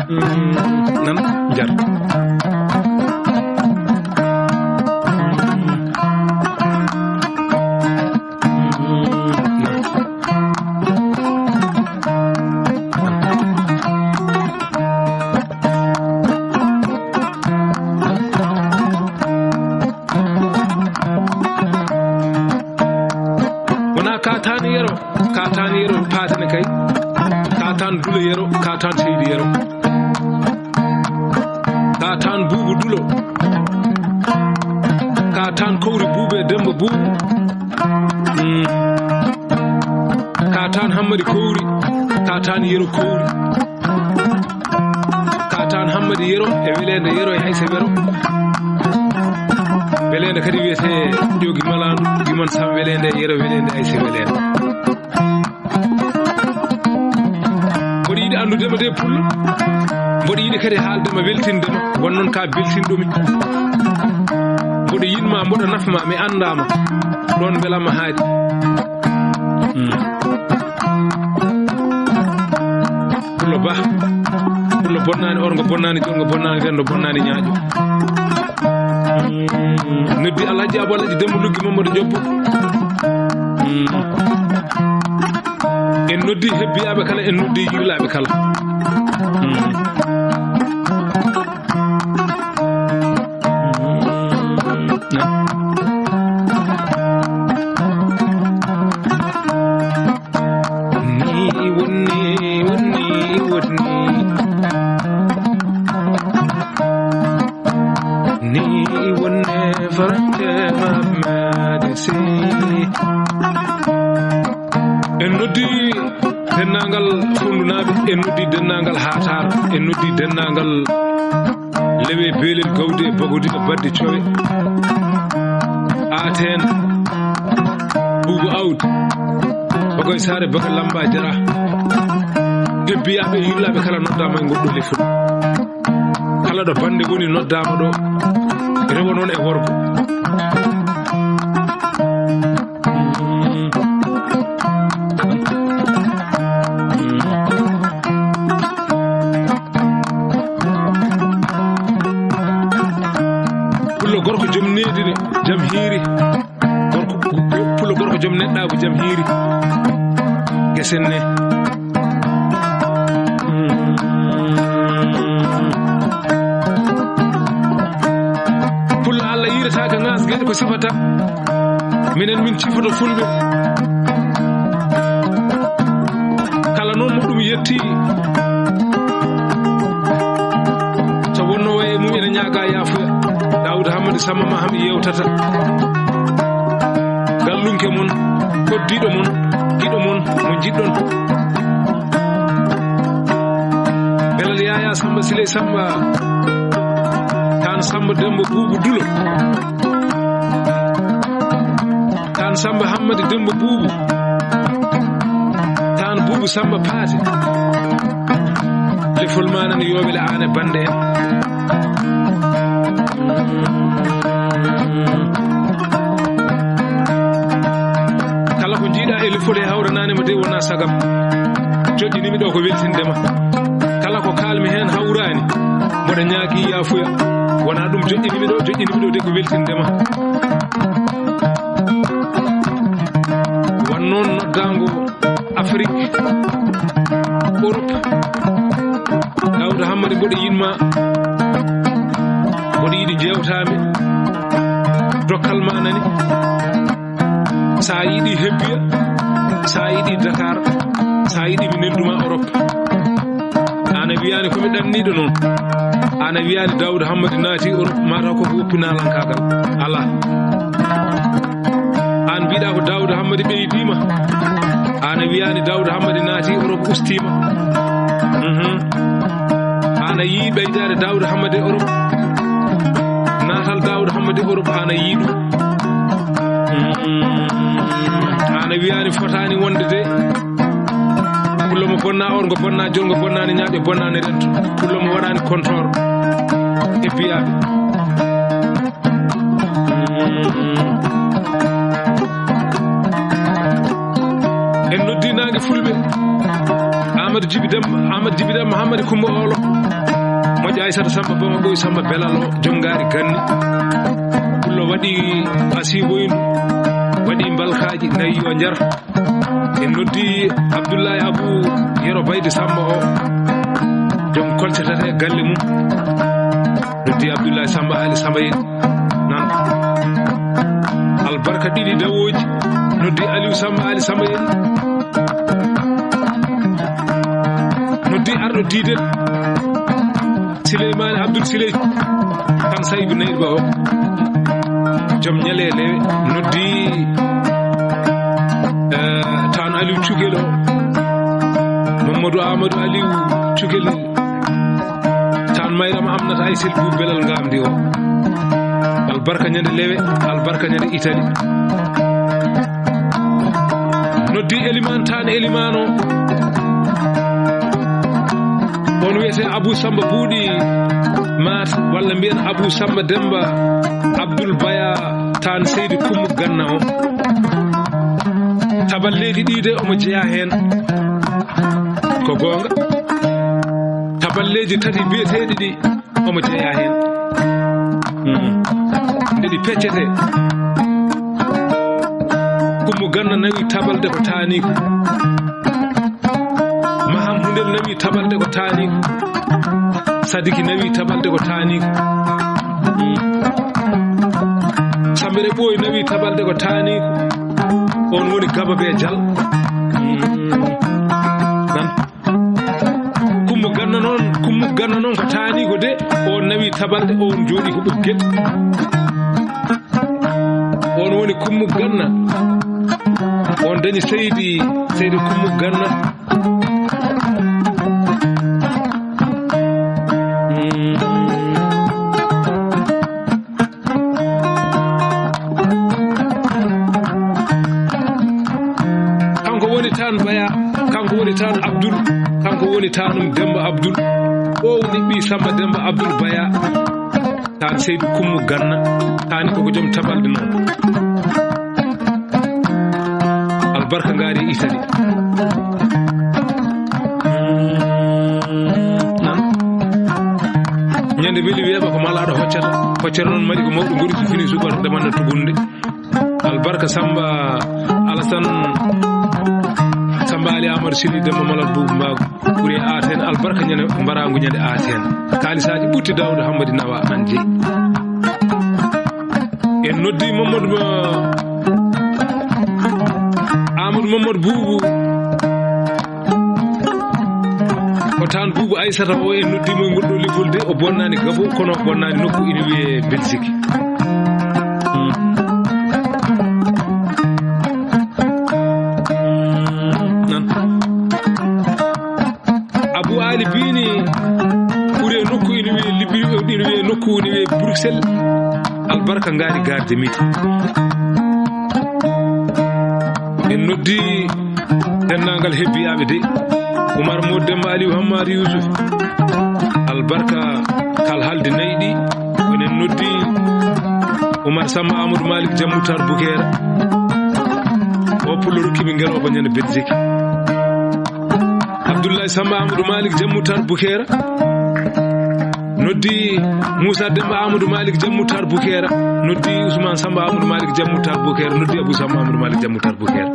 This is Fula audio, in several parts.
nan jar katani yero patane kay katan dulo yero katan seydi yero katan bubu dulo katan kowri bube demba bubu katan hammadi kowri katan yero kowri katan hammadi yero e welende yero e hayse wero welende kadi wiyete jogi malanu gimon sam welende yero welende hayse welende mboɗo yiɗi andudema de pullo mboɗo yiɗi kadi haaldema weltindema wonnoon ka beltinɗomi mboɗo yinma mboɗo nafma mi andama ɗon welama haadi pullo ba pullo bonnani orgo bonnani jongo bonnani rendo bonnani ñaaƴo noddi alhaji abou alhaji dembo luggi mamadou jobbo en noddi hebbiyaɓe kala en noddi yihlaɓe kala en noddi dennangal fundunaɓe en noddi dennangal hatar en noddi dennangal lewe belel gawde bagodi e badde cowe aten bubu awd bagoy sare baga lamba jara hebbiyaɓe yillaɓe kala noddama e goɗɗo lefol kala ɗo bande woni noddama ɗo rewo noon e worgo gorko jom nedine jam hiiri gorko pulo gorko jom neɗɗago jam hiiri gesenne pulla Allah yiiretaka ngasgueɗe ko sifata minen min cifoto fulɓe kala noon mo ɗum yetti so wonno waye mum ene ñaaga yaafuya Daouda Hamady Samba ma ham yewtata gallunke mon koddiɗo mon giɗo mon mo jiɗɗon belal Yaya Samba Siley Samba tan Samba Demba Boubou Dulo tan Samba Hamady Demba Boubou tan Boubou Samba Paate lefol manane yowele ane bande en kala ko jiiɗa e lefole hawrananima de wona sagam joƴƴinimi ɗo ko weltindema kala ko kalmi hen hawrani mboɗa ñaagui yafuya wona ɗum joƴƴinimi ɗo de ko weltindema wan noon noddago Afrique Europe Daouda Hamady mboɗo yinma mboɗo yiɗi jewtami dokkal ma nani sa yiɗi hebbiya sa yiɗi Dakar sa yiɗi mi nenduma Europe ana wiyani komi ɗanniɗo noon ana wiyani Daouda Hamady naati Europe mataw koko woppinalankagal ala an mbiɗa ko Daouda Hamady ɓeydima ana wiyani Daouda Hamady naati Europe ustima ana yi ɓeydade Daouda Hamady Europe natal Daouda Hamady Europe ana yiiɗu ana wiyani fotani wonde de pullo mo bonna orgo bonna jolgo bonnani ñaaɓe bonnani rento pullo mo waɗani comptor e biyaɓe en noddinangue fulɓe Amadou Djibi Demba Hamadi Kumba Olo moƴƴo Aissata Samba Bama Boy Samba Belalo Jongari Ganni pullo waɗi asiboynu waɗi mbalkaji nayi yo jar en noddi Abdoulaye Abou Yero Bayde Samba o joom kolcetata e galle mum noddi Abdoulaye Samba Ali Samba en nan albarka ɗiɗi dawoji noddi Aliou Samba Ali Samba en noddi arɗo Didel Souleymane Abdoul Siley kan Saybou Nayɗo o joom ñalele noddi tan Aliou Cugel o Mamadou Amadou Aliou Cugel tan Mayrama Amnata Aysel Bou Belal Ngamdi o albarka ñande lewe albarka ñande Italie noddi Elimane tan Elimane o on wiyete Abou Samba Buuɗi Mat walla mbiyen Abou Samba Demba Abdoul Baya tan Seydi Kummu Ganna o taballeji ɗiide omo jeeya hen ko gonga taballeji tati biyeteɗi ɗi omo jeeya hen ndeɗi peccete Kummu Ganna nawi tabalde ko taaniko Maham Hundel nawi tabalde ko taaniko Sadiki nawi tabalde ko taaniko Sambere Ɓooy nawi tabalde ko taaniko on woni Gaba be Dial nan Kummu Ganna noon ko taaniko de on nawi tabalde on jooɗi ko ɓuggel on woni Kummu Ganna on dañi Seydi Kummu Ganna kanko woni tan Abdoul kanko woni tanum Demba Abdoul o woni ɓi Samba Demba Abdoul Baya tan Seydou Kummu Ganna tani koko joom tabalde noon albarka ngaari Italie nan ñande weli weeɓa ko malaɗo hoccata noon mari ko mawɗo gori so fini suɓata demanna tugunde albarka Samba Alassane Samba Ali Amadou Sili Demba Malal Boubou Mbago ɓuuri e Aten albarka ñande mbaragu ñande Aten kalisaji ɓutti Dawda Hammadi Nawa an jeyi en noddi Amadou Mamadou Boubou o tan Boubou Aissata o en noddimo e ngolɗo ligolde o bonnani Gabo kono o bonnani nokku ina wiye Belgique Abou Ali Bini ɓuuri e nokku ina wiye nokku ina wiye Bruxelles albarka ngaari garde midi en noddi dennangal hebbiyaɓe de Oumar Modou Demba Aliou Hammadou Yousuf albarka kal halde nayi ɗi onen noddi Oumar Samba Amadou Malick Diamoutar Boukera o pullo rokkiɓe ngeloba ñande Belgique Abdoulaye Samba Amadou Malick Diamoutar Boukera noddi Moussa Demba Amadou Malick Diamoutar Boukera noddi Ousmane Samba Amadou Malick Diamoutar Boukera noddi Abou Samba Amadou Malick Diamoutar Boukera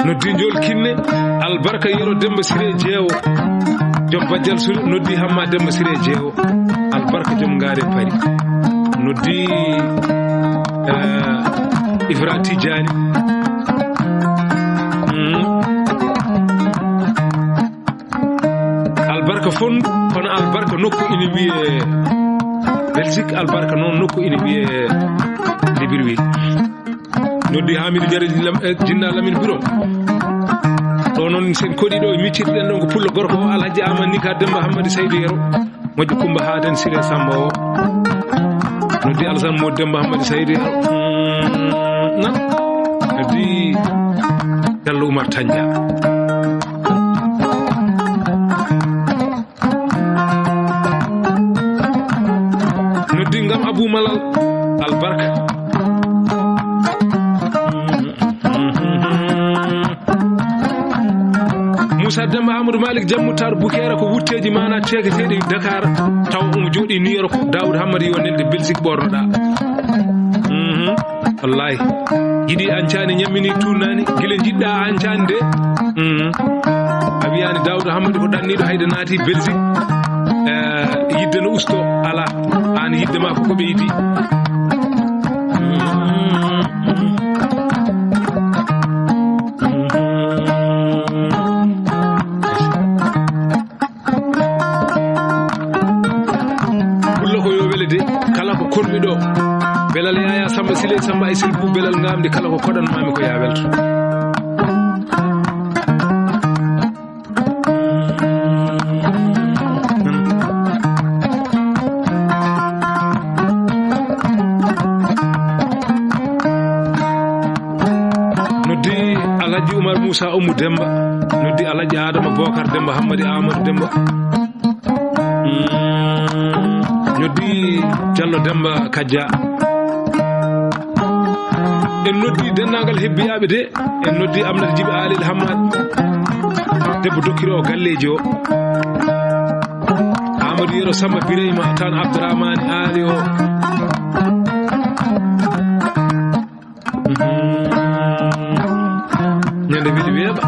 noddi Ndiol Kinne albarka Yero Demba Siré Jeewo joom bajjal sul noddi Hamma Demba Siré Jeewo albarka joom ngaare Pari noddi Ifra Tidiani albarka fondu kono albarka nokku ina wiye Belgique albarka noon nokku ina wiye Libreville noddi Hamidou Diarra Jinna Lamine Biro ɗo noon sen koɗi ɗo e miccirɗen ɗon ko pullo gorko o Alhaji Amani Ka Demba Hammadi Saydou Yero moƴƴo Kumba Haden Siré Samba o noddi Alassane Modou Demba Hammadi Saydou Yero nan noddi Diallo Oumar Tandia noddi ngam Abou Malal albarka Demba Amadou Malik Jammutar Bukera ko wutteji mana teketeɗe Dakar taw omo jooɗi New York Daoud Hammadi yo nelde Belgique ɓornoɗa wallahi yiɗi ancani ñammini tunnani guila jiɗɗa ancani de a wiyani Daoud Hammadi ko ɗanniɗo hayde naati Belgique yidde no usto ala an yidde ma ko ɓeydi kolmiɗo belal Yaya Samba Sile Samba e Silbu belal ngamde kala ko koɗanmami ko ya welto noddi Alhaji Oumar Moussa Oumou Demba noddi Alhaji Adama Bocar Demba Hammadi Amadou Demba noddi Diallo Demba Kadja en noddi dennagal hebbiyaɓe de en noddi Amnata Djiby Alil Hammad debbo dokkiri o galleji o Amadou Yero Samba Bireyma tan Abdourahmane Ali o ñande wiɗi weeɓa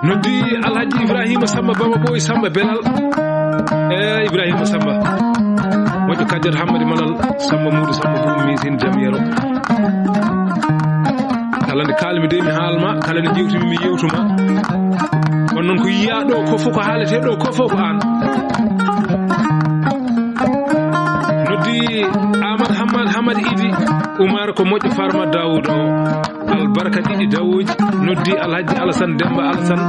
noddi Alhaji Ibrahima Samba Baba Boy Samba Belal Ibrahima Samba moƴƴo Kadiata Hammadi Malal Samba Moudou Samba Boum misin jam yero kala nde kalmi de mi haalma kala nde jewtimi mi yewtuma kono noon ko yiya ɗo ko fof ko haalete ɗo ko fof ko an noddi Amadou Hammad Hamad Idi Oumar ko moƴƴo Farma Daoud o albarka ɗiɗi dawoji noddi Alhaji Alassane Demba Alassane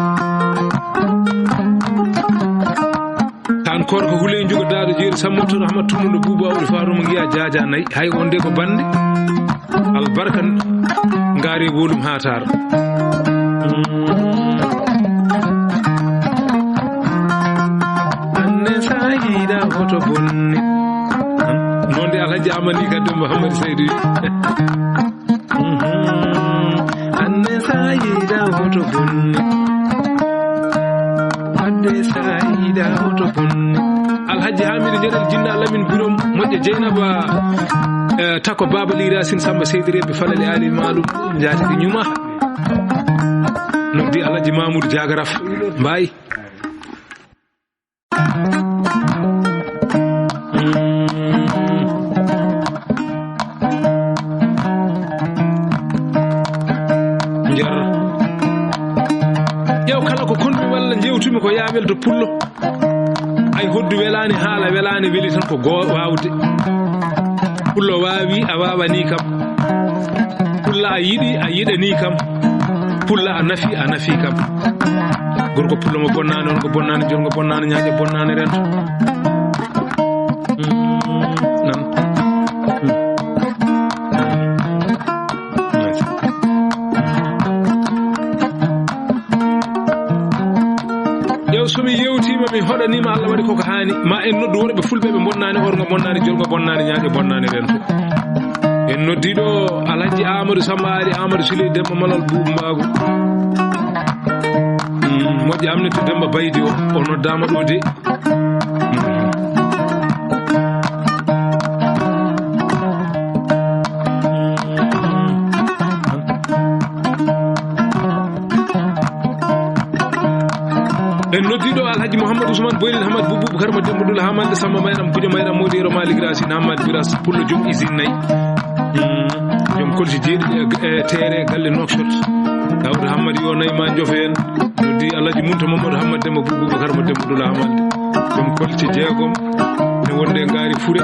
tan korko hule jugo daado jeeri sammotoɗo Hamad Tumudo Bouba Awdi Faruma giya jaja nayyi hay wonde ko bande albarka ngaari wolum hatar anne sayida hoto bonni nonde Alhaji Amani ka Demba Hammadi Saydou anne sayida hoto bonni adde sayida hoto bonni Alhaji Hamidou Jeɗel jinna Lamin Birom moƴƴo Dieynaba tako Baba Lirasin Samba Seydireɓe Falale Ali Malum jatigi ñuma noddi Alhaji Mamoudou Diagaraf Mbaye ƴew kala ko konmi walla jewtumi ko yaɓel to pullo ay hoddu welani haala welani weli tan ko wawde pullo wawi a wawani kam pulla a yiɗi a yiɗani kam pulla a nafi kam gorko pullo mo bonnani on ko bonnani jongo bonnani ñaaƴo bonnani rento somi yewtima mi hoɗanima Allah waɗi koko hani ma en noddu worɓe fulɓe ɓe bonnani orgo bonnani jolgo bonnani ñaaƴo bonnani rento en noddiɗo Alhaji Amadou Samba Ari Amadou Sile Demba Malal Boubou Mbago moƴƴo Amnata Demba Baydi o noddama ɗo de en noddiɗo Alhaji Mouhamadou Ousmane Boylil Hamad Boubou Karma Demba Dula Hamad Samba Mayram Kuja Mayram Modiro Malik Racine Hamad Biras pullo joom usine nayyi joom kolti jeeɗiɗi e terre galle Nouakchott Daoud Hammadi yo nayyi ma jofe en noddi Alhaji Munta Mamadou Hamad Demba Boubou Karma Demba Dula Hamad joom kolti jeegom ne wonde ngaari fure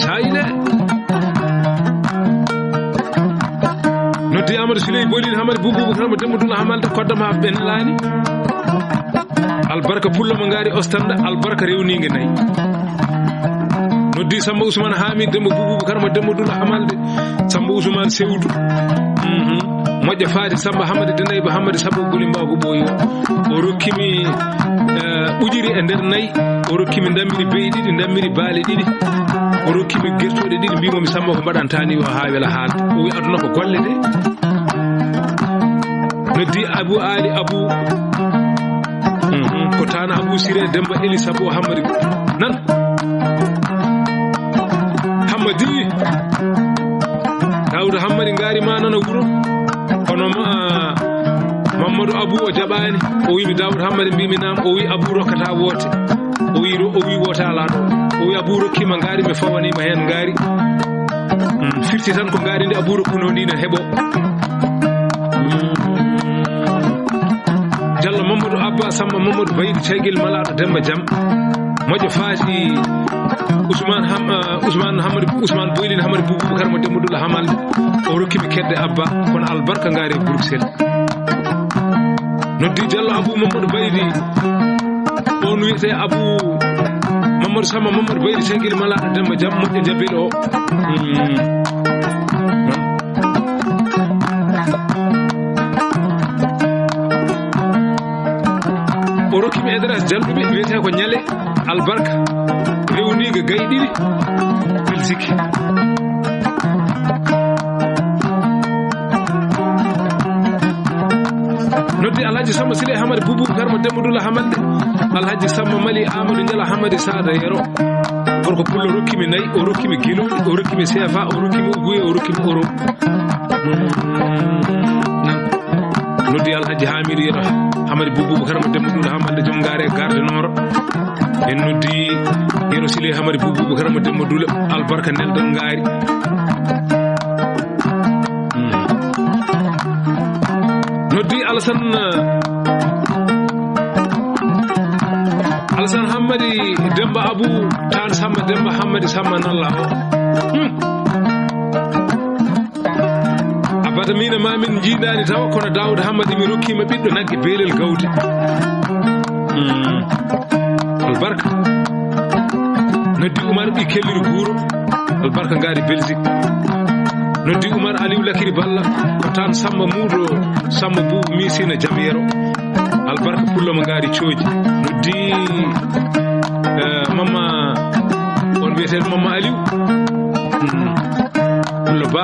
sayine noddi Amadou Siley Bolin Hamad Boubou Karma Demba Dula Hamad koddam ha ɓennelani albarka pullo mo ngaari ostanda albarka rewningue nayyi noddi Samba Ousmane Hamid Demba Boubou Karma Demba Dula Hamalde Samba Ousmane Sewdou moƴƴa faati Samba Hamadi Denayba Hamadi Sabo Goli Mbago Boyo o rokkimi ɓujiri e nder nayi o rokkimi dammiri beyi ɗiɗi dammiri baali ɗiɗi o rokkimi gertoɗe ɗiɗi mbimomi Samba ko mbaɗantani o ha wela haalde o wi aduna ko golle de noddi Abou Ali Abou ko tana Abou Siré Demba Eli Sabo Hamadi nan Hamadi Dawda Hamadi ngari ma nana wuro kono Mamadou Abou o jaɓani o wi mi Dawda Hamadi mbimi nam o wi Abou rokkata woote o wi woota alaɗo o wi Abou rokkima ngari mi fawanima hen ngari firti tan ko ngari nde Abou rokkuno ndi ne heeɓo Diallo Mamadou Abba Samba Mamadou Baydi Caygel Malaɗo Demba Jam moƴƴo faati Ousmane Boylin Hamadi Boubacar mo Dembadoula Hamalde o rokkimi kedde Abba kono albarka ngari e Bruxelles noddi Diallo Abou Mamadou Baydi on wiyete Abou Mamadou Samba Mamadou Baydi Caygel Malaɗo Demba Jam moƴƴo Jabel o o rokkimi adresse jalɗuɓe wiyete ko ñale albarka rewniga gayi ɗiɗi Belgique noddi Alhaji Samba Sile Hamadi Boubacar mo Dembadoula Hamalde Alhaji Samba Mali Amadou Ndiala Hamadi Sada Yero gorko pullo rokkimi nayi o rokkimi guiloɗi o rokkimi CFA o rokkimi Uguye o rokkimi euro noddi Alhaji Hamidou Yero Hamadi Boubacar mo Dembadoula Hamalde joom ngare garde nord en noddi Yero Sile Hamadi Boubacar mo Dembadoula albarka nelɗon ngari noddi Alassane Hamadi Demba Abou tan Samba Demba Hamadi Samba Nalla o abada mina ma min jiidani taw kono Dawda Hamadi mi rokkima ɓiɗɗo nagge beelel gawde albarka noddi Oumar ɓi kelliri guuro albarka ngari Belgique noddi Oumar Aliou Lakiri Balla ko tan Samba Muudo Samba Bou misina Jamyero albarka pullomo ngari cooji noddi Mama on wiyeten Mama Aliou pullo ba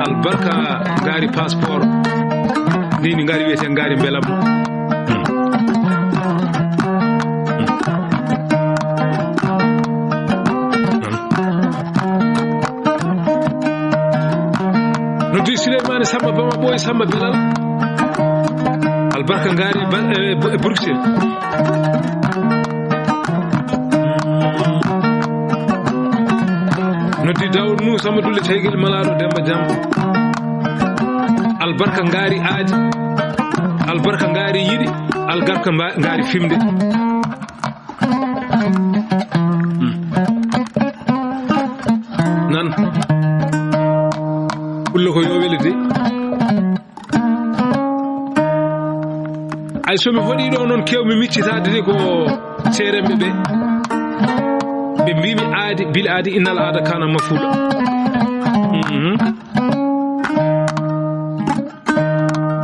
albarka ngari passeport ndini ngari wiyeten ngari belamno noddi Souleymane Samba Bama Boy Samba Bilal albarka ngari Bruxelles noddi Daoud Mou Samba Dulle Caygel Malaɗo Demba Jam albarka ngari aadi albarka ngari yiɗi albarka ngari fimde nan pullo ko yo wele de ay somi hoɗi ɗo noon kewmi miccitade de ko seremɓe ɓe mbimi aadi bil aadi innal aada kana mafuɗa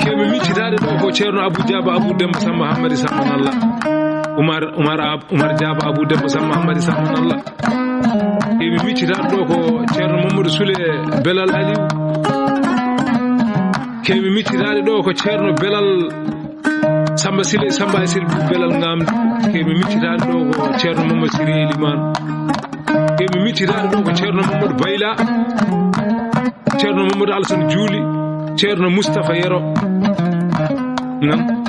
kewmi miccitade ɗo ko ceerno Abou Diaba Abou Demba Samba Hamadi Samba Nalla Oumar Diaba Abou Demba Samba Hamadi Samba Nalla kewmi miccitade ɗo ko ceerno Mamadou Soule Belal Aliou kewmi miccitade ɗo ko ceerno Belal Samba Sile Samba Sile Belal Ngamde kewmi miccitade ɗo ko ceerno Mamadou Siri Elimane kewmi miccitade ɗo ko ceerno Mamadou Bayla ceerno Mamadou Alassane Diouli ceerno Moustapha Yero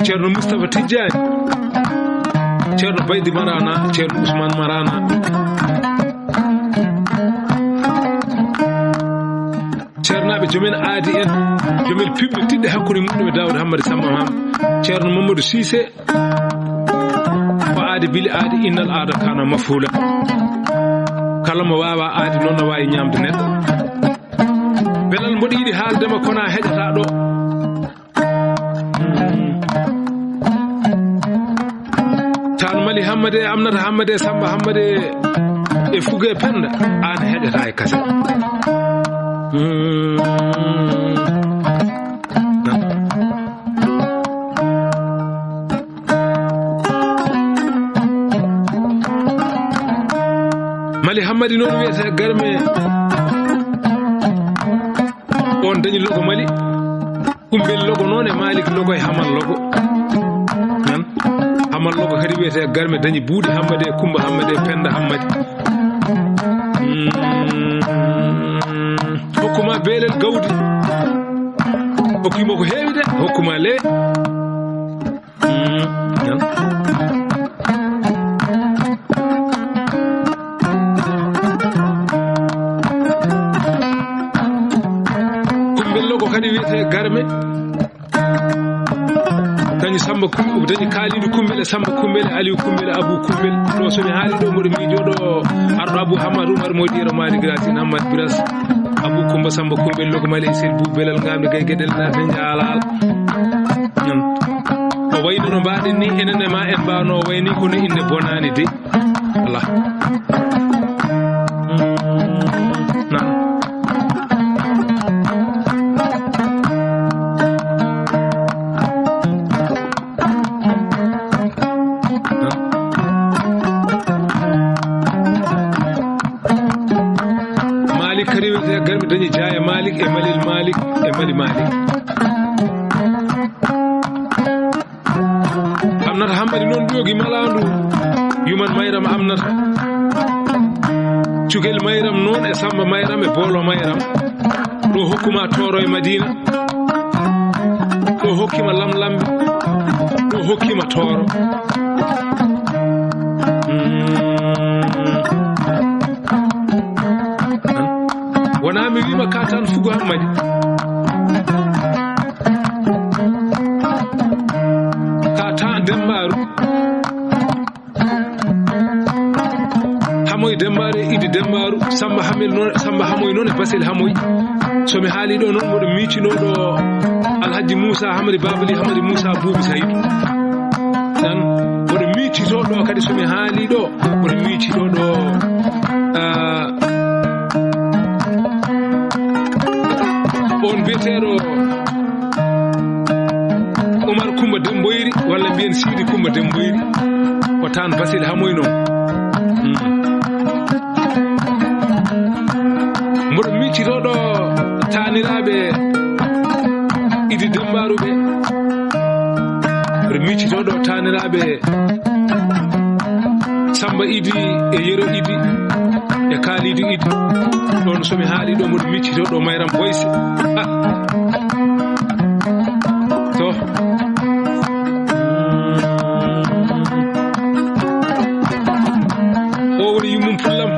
ceerno Moustapha Tidjani ceerno Baydi Marana ceerno Ousmane Marana ceernaɓe jomen aadi en jomen piɓɓe tiɗɗe hakkude muɗum e Dawda Hamadi Samba Ham ceerno Mamadou Cissé ko aadi bili aadi innal aada kana mafula kala mo wawa aadi noon no wawi ñamde neɗɗo belal mboɗo yiɗi haaldema kona heƴata ɗo tan Mali Hammade Amnata Hammade Samba Hammade e Fugue Penda an heƴata e kase Mali Hammadi noon wiyete garme on dañi logo Mali kumbel logo noon e Malik logo e Hamal logo nan Hamal logo kadi wiyete garme dañi Buudi Hammadi e Kumba Hammadi e Penda Hammadi hokkuma beelel gawdi hokkimo ko heewi de hokkuma lee nan ko kadi wiyete garme dañi Samba Kumbe dañi Kalidu Kumbel Samba Kumbel Aliou Kumbel Abou Kumbel do so mi haali do modo miijo do ardo Abou Hamad Umar modiro Mali Gratin Hamad Biras Abou Kumba Samba Kumbel logo Mali sel bu belal ngamde gay gedel na fe jaalal o wayno no mbaden ni enene ma en baano wayni ko no inde bonani de Allah garmi dañi Jaaya Malik e Malil Malik e Mali Malik amnata Hammadi noon ƴoogi malandu yuman Mayram amnata cugel Mayram noon e Samba Mayram e Bolo Mayram ɗo hokkuma Toro e Madina ɗo hokkima Lamlambe ɗo hokkima Toro wona mi wima ka tan Fugo Hammadi ka tan Dembaru Hamoy Dembaru Idi Dembaru Samba Hamel non Samba Hamoy non e Basil Hamoy so mi haali do non modo miicino do Alhaji Moussa Hamadi Babali Hamadi Moussa Boubi Saydou tan modo miicito do kadi so mi haali do modo miicito do on biyeteeɗo Oumar Coumba Demboyri walla mbiyen Sidi Coumba Demboyri ko tan Basil Hamoy noon mboɗo miccitoɗo taniraɓe Idi Dembaru ɓe mboɗo miccitoɗo taniraɓe Samba Idi e Yero Idi e Kalidu Idi ɗon somi haali ɗo mboɗo miccitoɗo Mayram Boyse to o woni yummum pullam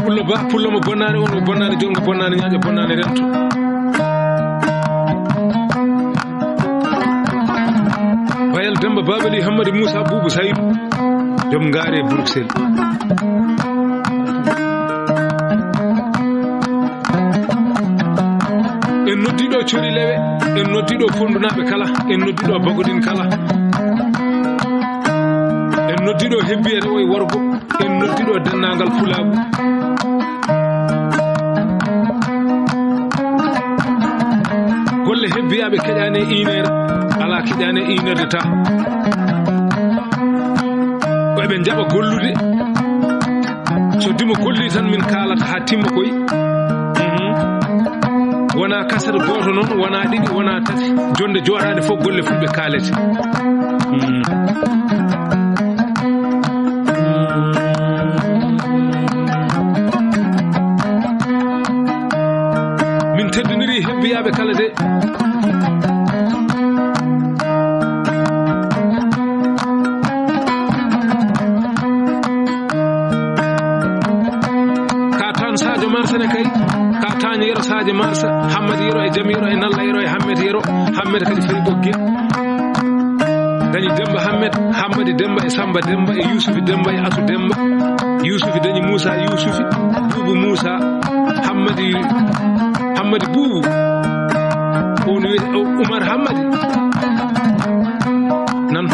pullo ba pullo mo bonnani on mo bonnani jonga bonnani ñaaƴa bonnani rento Bayal Demba Babali Hammadi Moussa Boubou Saydou jom ngaare Bruxelles en noddiɗo Cori Lewe en noddiɗo Fondunaɓe kala en noddiɗo Bagodin kala en noddiɗo Hebbiyere o e Worgo en noddiɗo dennangal Fulaɓe golle hebbiyaɓe keƴani inere ala keƴani inerde ta ko eɓe jaɓa gollude so dimo golli tan min kalata ha timma koy wona kasata goto noon wona ɗiɗi wona tati jonde joɗade fof golle fulɓe kalete min teddiniri hebbiyaɓe kala de Sadio Marsane kay ka taño yero Sadio Marsa Hammadi yero e Jami yero e Nalla yero e Hammed yero Hammed kadi fayi ɓogge dañi Demba Hammed Hammadi Demba e Samba Demba e Yousufi Demba e Asu Demba Yousufi dañi Moussa Yousufi Boubou Moussa Hammadi Boubou on wiyete Oumar Hammadi nan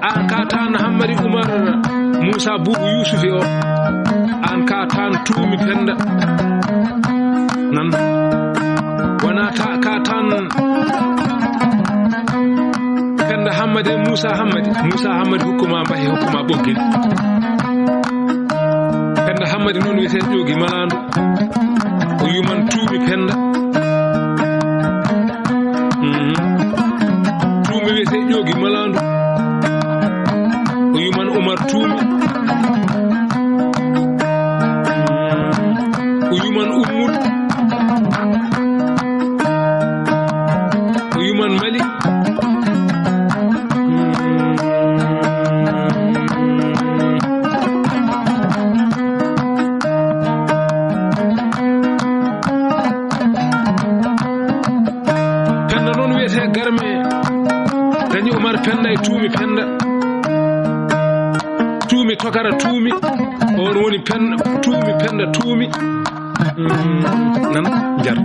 an ka tan Hammadi Oumar Moussa Boubou Yousufi o an ka tan tuumi Penda nan wana ka tan Penda Hammadi Moussa Hammadi hukkuma bahe hukkuma ɓoggel Penda Hammadi noon wiyete ƴoogi malandu o yuman tuumi Penda tuumi wiyete ƴoogi malandu o yuman Oumar tuumi o yuman Ummul o yuman Mali Penda noon wiyete garme dañi Oumar Penda e tuumi Penda tuumi tokara tuumi on woni tuumi Penda tuumi nan jar